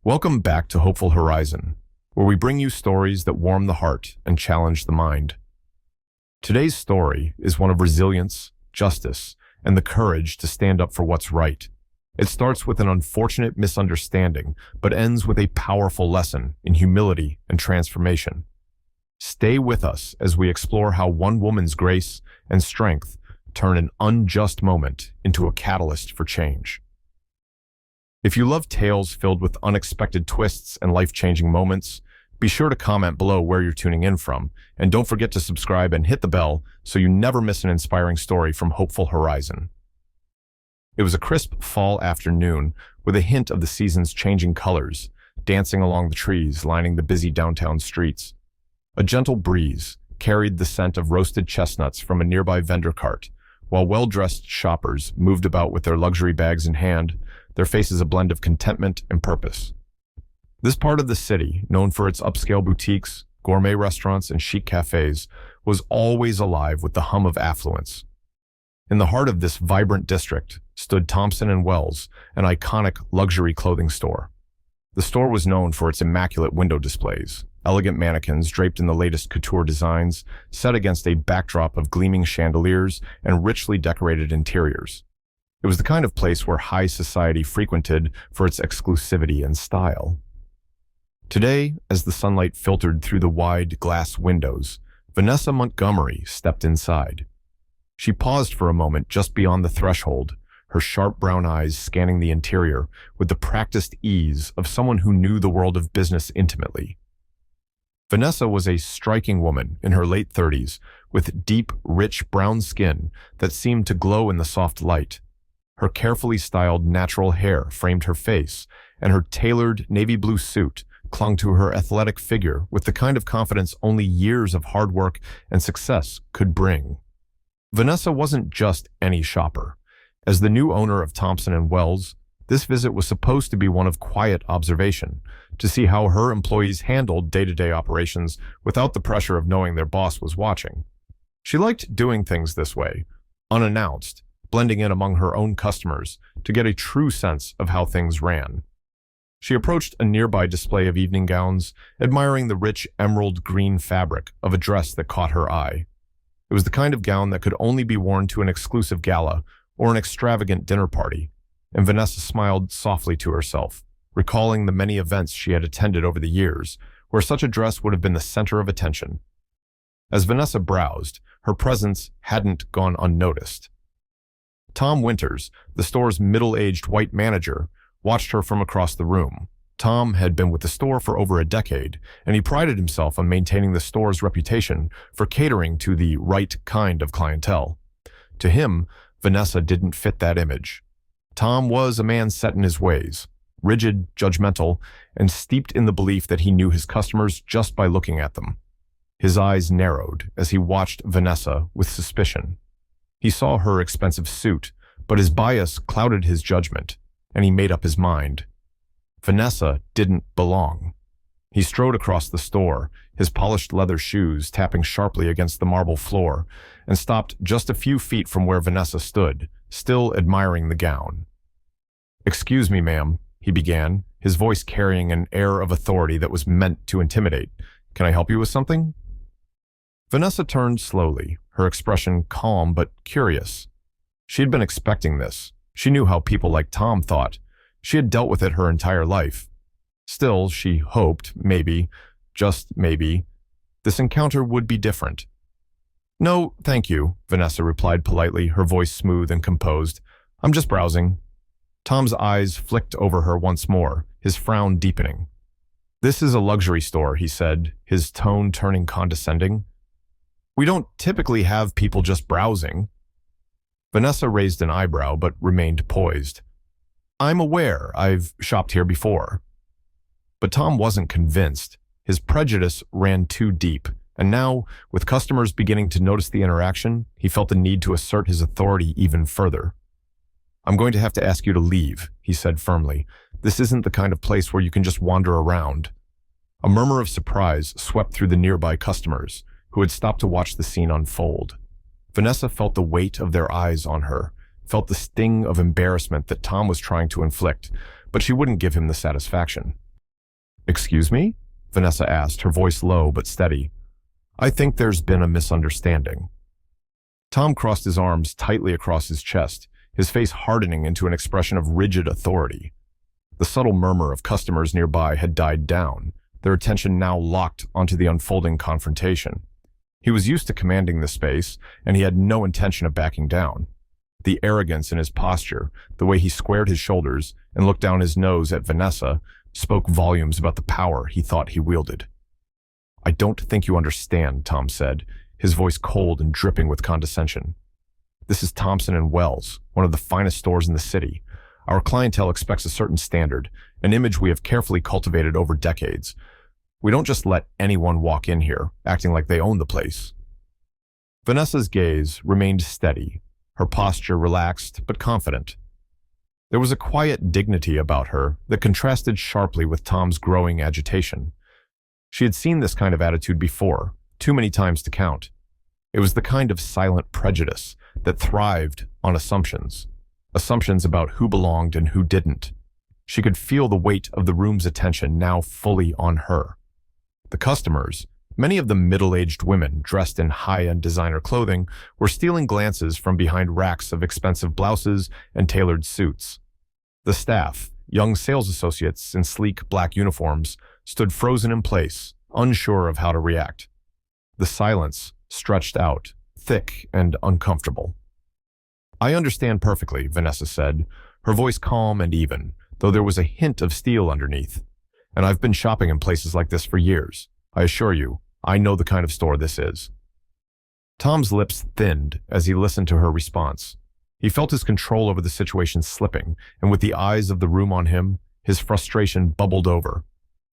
Welcome back to Hopeful Horizon, where we bring you stories that warm the heart and challenge the mind. Today's story is one of resilience, justice, and the courage to stand up for what's right. It starts with an unfortunate misunderstanding, but ends with a powerful lesson in humility and transformation. Stay with us as we explore how one woman's grace and strength turn an unjust moment into a catalyst for change. If you love tales filled with unexpected twists and life-changing moments, be sure to comment below where you're tuning in from, and don't forget to subscribe and hit the bell so you never miss an inspiring story from Hopeful Horizon. It was a crisp fall afternoon with a hint of the season's changing colors, dancing along the trees lining the busy downtown streets. A gentle breeze carried the scent of roasted chestnuts from a nearby vendor cart, while well-dressed shoppers moved about with their luxury bags in hand, their faces a blend of contentment and purpose. This part of the city, known for its upscale boutiques, gourmet restaurants, and chic cafes, was always alive with the hum of affluence. In the heart of this vibrant district stood Thompson & Wells, an iconic luxury clothing store. The store was known for its immaculate window displays, elegant mannequins draped in the latest couture designs, set against a backdrop of gleaming chandeliers and richly decorated interiors. It was the kind of place where high society frequented for its exclusivity and style. Today, as the sunlight filtered through the wide glass windows, Vanessa Montgomery stepped inside. She paused for a moment just beyond the threshold, her sharp brown eyes scanning the interior with the practiced ease of someone who knew the world of business intimately. Vanessa was a striking woman in her late 30s with deep, rich brown skin that seemed to glow in the soft light. Her carefully styled natural hair framed her face, and her tailored navy blue suit clung to her athletic figure with the kind of confidence only years of hard work and success could bring. Vanessa wasn't just any shopper. As the new owner of Thompson & Wells, this visit was supposed to be one of quiet observation, to see how her employees handled day-to-day operations without the pressure of knowing their boss was watching. She liked doing things this way, unannounced, blending in among her own customers to get a true sense of how things ran. She approached a nearby display of evening gowns, admiring the rich emerald green fabric of a dress that caught her eye. It was the kind of gown that could only be worn to an exclusive gala or an extravagant dinner party, and Vanessa smiled softly to herself, recalling the many events she had attended over the years where such a dress would have been the center of attention. As Vanessa browsed, her presence hadn't gone unnoticed. Tom Winters, the store's middle-aged white manager, watched her from across the room. Tom had been with the store for over a decade, and he prided himself on maintaining the store's reputation for catering to the right kind of clientele. To him, Vanessa didn't fit that image. Tom was a man set in his ways, rigid, judgmental, and steeped in the belief that he knew his customers just by looking at them. His eyes narrowed as he watched Vanessa with suspicion. He saw her expensive suit, but his bias clouded his judgment, and he made up his mind. Vanessa didn't belong. He strode across the store, his polished leather shoes tapping sharply against the marble floor, and stopped just a few feet from where Vanessa stood, still admiring the gown. "Excuse me, ma'am," he began, his voice carrying an air of authority that was meant to intimidate. "Can I help you with something?" Vanessa turned slowly, her expression calm but curious. She had been expecting this. She knew how people like Tom thought. She had dealt with it her entire life. Still, she hoped, maybe, just maybe, this encounter would be different. "No, thank you," Vanessa replied politely, her voice smooth and composed. "I'm just browsing." Tom's eyes flicked over her once more, his frown deepening. "This is a luxury store," he said, his tone turning condescending. "We don't typically have people just browsing." Vanessa raised an eyebrow but remained poised. "I'm aware. I've shopped here before." But Tom wasn't convinced. His prejudice ran too deep, and now, with customers beginning to notice the interaction, he felt the need to assert his authority even further. "I'm going to have to ask you to leave," he said firmly. "This isn't the kind of place where you can just wander around." A murmur of surprise swept through the nearby customers, who had stopped to watch the scene unfold. Vanessa felt the weight of their eyes on her, felt the sting of embarrassment that Tom was trying to inflict, but she wouldn't give him the satisfaction. "Excuse me?" Vanessa asked, her voice low but steady. "I think there's been a misunderstanding." Tom crossed his arms tightly across his chest, his face hardening into an expression of rigid authority. The subtle murmur of customers nearby had died down, their attention now locked onto the unfolding confrontation. He was used to commanding the space, and he had no intention of backing down. The arrogance in his posture, the way he squared his shoulders and looked down his nose at Vanessa, spoke volumes about the power he thought he wielded. "I don't think you understand," Tom said, his voice cold and dripping with condescension. "This is Thompson & Wells, one of the finest stores in the city. Our clientele expects a certain standard, an image we have carefully cultivated over decades. We don't just let anyone walk in here, acting like they own the place." Vanessa's gaze remained steady, her posture relaxed but confident. There was a quiet dignity about her that contrasted sharply with Tom's growing agitation. She had seen this kind of attitude before, too many times to count. It was the kind of silent prejudice that thrived on assumptions about who belonged and who didn't. She could feel the weight of the room's attention now fully on her. The customers, many of them middle-aged women dressed in high-end designer clothing, were stealing glances from behind racks of expensive blouses and tailored suits. The staff, young sales associates in sleek black uniforms, stood frozen in place, unsure of how to react. The silence stretched out, thick and uncomfortable. "I understand perfectly," Vanessa said, her voice calm and even, though there was a hint of steel underneath. "And I've been shopping in places like this for years. I assure you, I know the kind of store this is." Tom's lips thinned as he listened to her response. He felt his control over the situation slipping, and with the eyes of the room on him, his frustration bubbled over.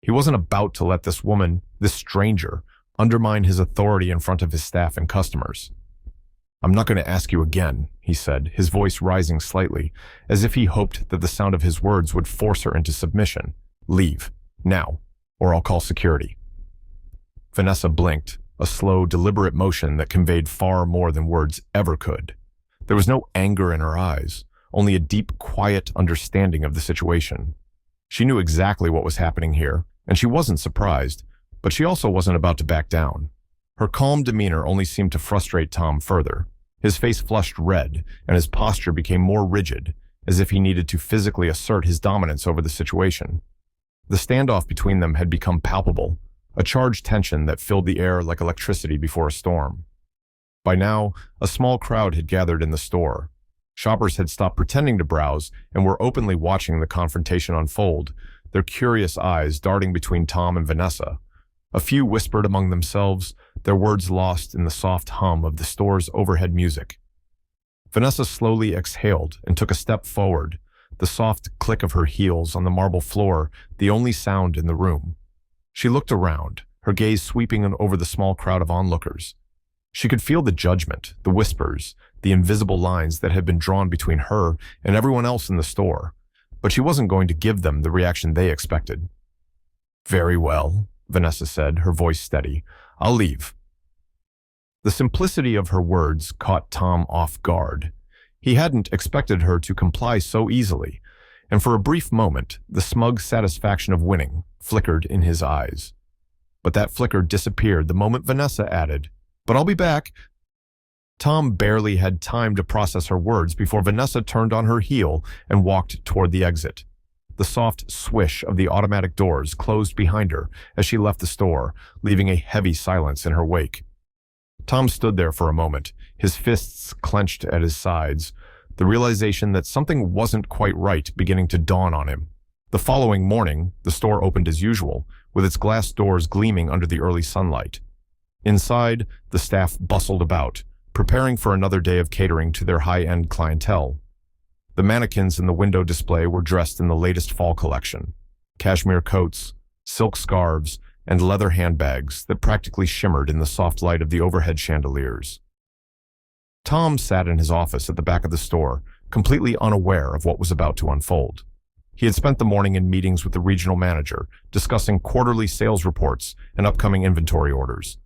He wasn't about to let this woman, this stranger, undermine his authority in front of his staff and customers. "I'm not going to ask you again," he said, his voice rising slightly, as if he hoped that the sound of his words would force her into submission. "Leave, now, or I'll call security." Vanessa blinked, a slow, deliberate motion that conveyed far more than words ever could. There was no anger in her eyes, only a deep, quiet understanding of the situation. She knew exactly what was happening here, and she wasn't surprised, but she also wasn't about to back down. Her calm demeanor only seemed to frustrate Tom further. His face flushed red, and his posture became more rigid, as if he needed to physically assert his dominance over the situation. The standoff between them had become palpable, a charged tension that filled the air like electricity before a storm. By now, a small crowd had gathered in the store. Shoppers had stopped pretending to browse and were openly watching the confrontation unfold, their curious eyes darting between Tom and Vanessa. A few whispered among themselves, their words lost in the soft hum of the store's overhead music. Vanessa slowly exhaled and took a step forward, the soft click of her heels on the marble floor the only sound in the room. She looked around, her gaze sweeping over the small crowd of onlookers. She could feel the judgment, the whispers, the invisible lines that had been drawn between her and everyone else in the store, but she wasn't going to give them the reaction they expected. "Very well," Vanessa said, her voice steady. "I'll leave." The simplicity of her words caught Tom off guard. He hadn't expected her to comply so easily, and for a brief moment, the smug satisfaction of winning flickered in his eyes. But that flicker disappeared the moment Vanessa added, "But I'll be back." Tom barely had time to process her words before Vanessa turned on her heel and walked toward the exit. The soft swish of the automatic doors closed behind her as she left the store, leaving a heavy silence in her wake. Tom stood there for a moment, his fists clenched at his sides, the realization that something wasn't quite right beginning to dawn on him. The following morning, the store opened as usual, with its glass doors gleaming under the early sunlight. Inside, the staff bustled about, preparing for another day of catering to their high-end clientele. The mannequins in the window display were dressed in the latest fall collection: cashmere coats, silk scarves, and leather handbags that practically shimmered in the soft light of the overhead chandeliers. Tom sat in his office at the back of the store, completely unaware of what was about to unfold. He had spent the morning in meetings with the regional manager, discussing quarterly sales reports and upcoming inventory orders.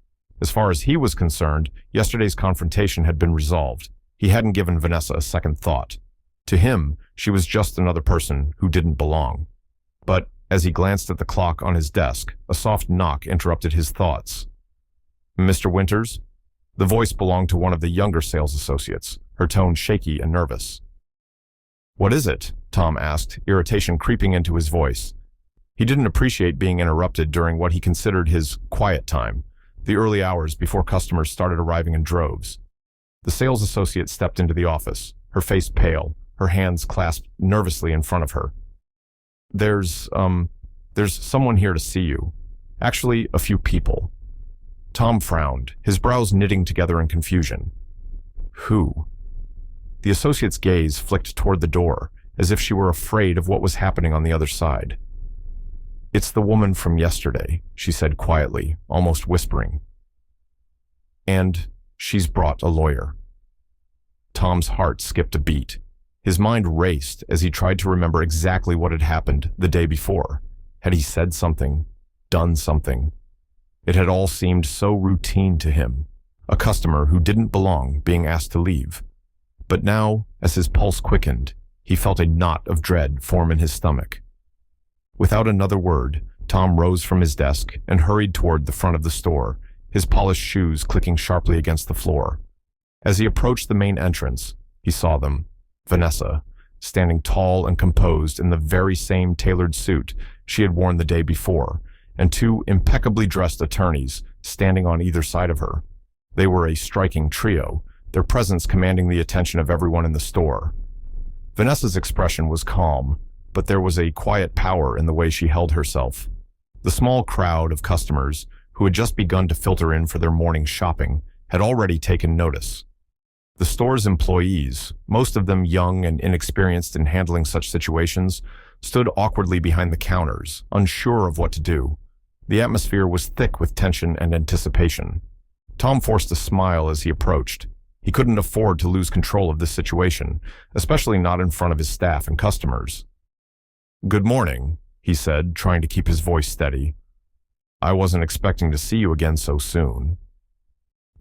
As far as he was concerned, yesterday's confrontation had been resolved. He hadn't given Vanessa a second thought. To him, she was just another person who didn't belong. But As he glanced at the clock on his desk, a soft knock interrupted his thoughts. "Mr. Winters?" The voice belonged to one of the younger sales associates, her tone shaky and nervous. "What is it?" Tom asked, irritation creeping into his voice. He didn't appreciate being interrupted during what he considered his quiet time, the early hours before customers started arriving in droves. The sales associate stepped into the office, her face pale, her hands clasped nervously in front of her. There's someone here to see you. Actually, a few people." Tom frowned, his brows knitting together in confusion. "Who?" The associate's gaze flicked toward the door, as if she were afraid of what was happening on the other side. "It's the woman from yesterday," she said quietly, almost whispering. "And she's brought a lawyer." Tom's heart skipped a beat. His mind raced as he tried to remember exactly what had happened the day before. Had he said something? Done something? It had all seemed so routine to him, a customer who didn't belong being asked to leave. But now, as his pulse quickened, he felt a knot of dread form in his stomach. Without another word, Tom rose from his desk and hurried toward the front of the store, his polished shoes clicking sharply against the floor. As he approached the main entrance, he saw them. Vanessa, standing tall and composed in the very same tailored suit she had worn the day before, and two impeccably dressed attorneys standing on either side of her. They were a striking trio, their presence commanding the attention of everyone in the store. Vanessa's expression was calm, but there was a quiet power in the way she held herself. The small crowd of customers, who had just begun to filter in for their morning shopping, had already taken notice. The store's employees, most of them young and inexperienced in handling such situations, stood awkwardly behind the counters, unsure of what to do. The atmosphere was thick with tension and anticipation. Tom forced a smile as he approached. He couldn't afford to lose control of this situation, especially not in front of his staff and customers. "Good morning," he said, trying to keep his voice steady. "I wasn't expecting to see you again so soon."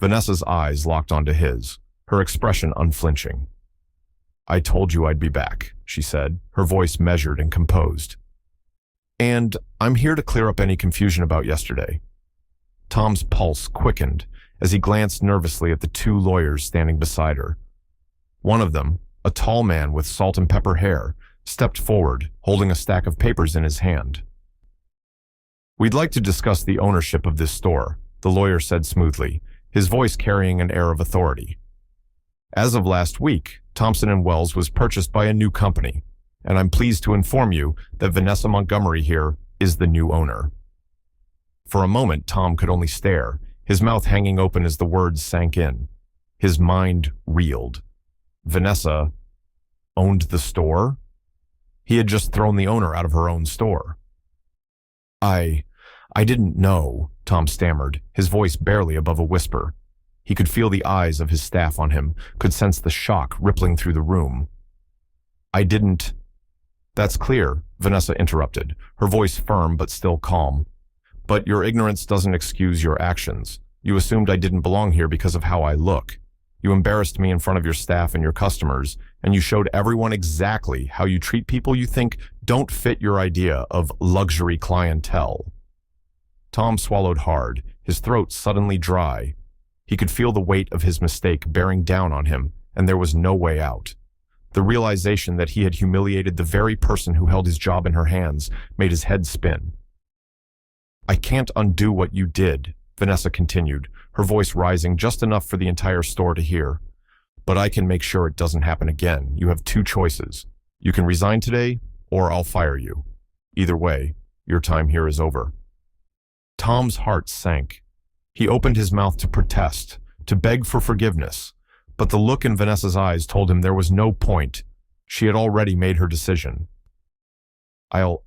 Vanessa's eyes locked onto his, her expression unflinching. "I told you I'd be back," she said, her voice measured and composed. "And I'm here to clear up any confusion about yesterday." Tom's pulse quickened as he glanced nervously at the two lawyers standing beside her. One of them, a tall man with salt and pepper hair, stepped forward, holding a stack of papers in his hand. "We'd like to discuss the ownership of this store," the lawyer said smoothly, his voice carrying an air of authority. "As of last week, Thompson & Wells was purchased by a new company, and I'm pleased to inform you that Vanessa Montgomery here is the new owner." For a moment, Tom could only stare, his mouth hanging open as the words sank in. His mind reeled. Vanessa owned the store? He had just thrown the owner out of her own store. I didn't know," Tom stammered, his voice barely above a whisper. He could feel the eyes of his staff on him, could sense the shock rippling through the room. "I didn't—" "That's clear," Vanessa interrupted, her voice firm but still calm. "But your ignorance doesn't excuse your actions. You assumed I didn't belong here because of how I look. You embarrassed me in front of your staff and your customers, and you showed everyone exactly how you treat people you think don't fit your idea of luxury clientele." Tom swallowed hard, his throat suddenly dry. He could feel the weight of his mistake bearing down on him, and there was no way out. The realization that he had humiliated the very person who held his job in her hands made his head spin. "I can't undo what you did," Vanessa continued, her voice rising just enough for the entire store to hear. "But I can make sure it doesn't happen again. You have two choices. You can resign today, or I'll fire you. Either way, your time here is over." Tom's heart sank. He opened his mouth to protest, to beg for forgiveness, but the look in Vanessa's eyes told him there was no point. She had already made her decision. I'll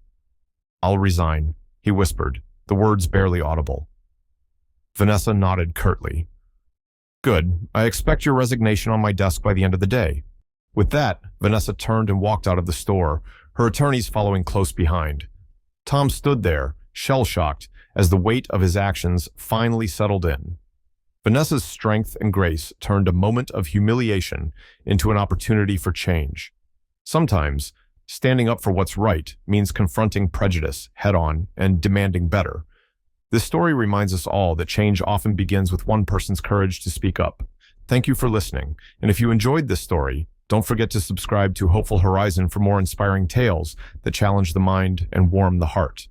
resign," he whispered, the words barely audible. Vanessa nodded curtly. "Good. I expect your resignation on my desk by the end of the day." With that, Vanessa turned and walked out of the store, her attorneys following close behind. Tom stood there, shell-shocked, as the weight of his actions finally settled in. Vanessa's strength and grace turned a moment of humiliation into an opportunity for change. Sometimes, Standing up for what's right means confronting prejudice head-on and demanding better. This story reminds us all that change often begins with one person's courage to speak up. Thank you for listening, and if you enjoyed this story, don't forget to subscribe to Hopeful Horizon for more inspiring tales that challenge the mind and warm the heart.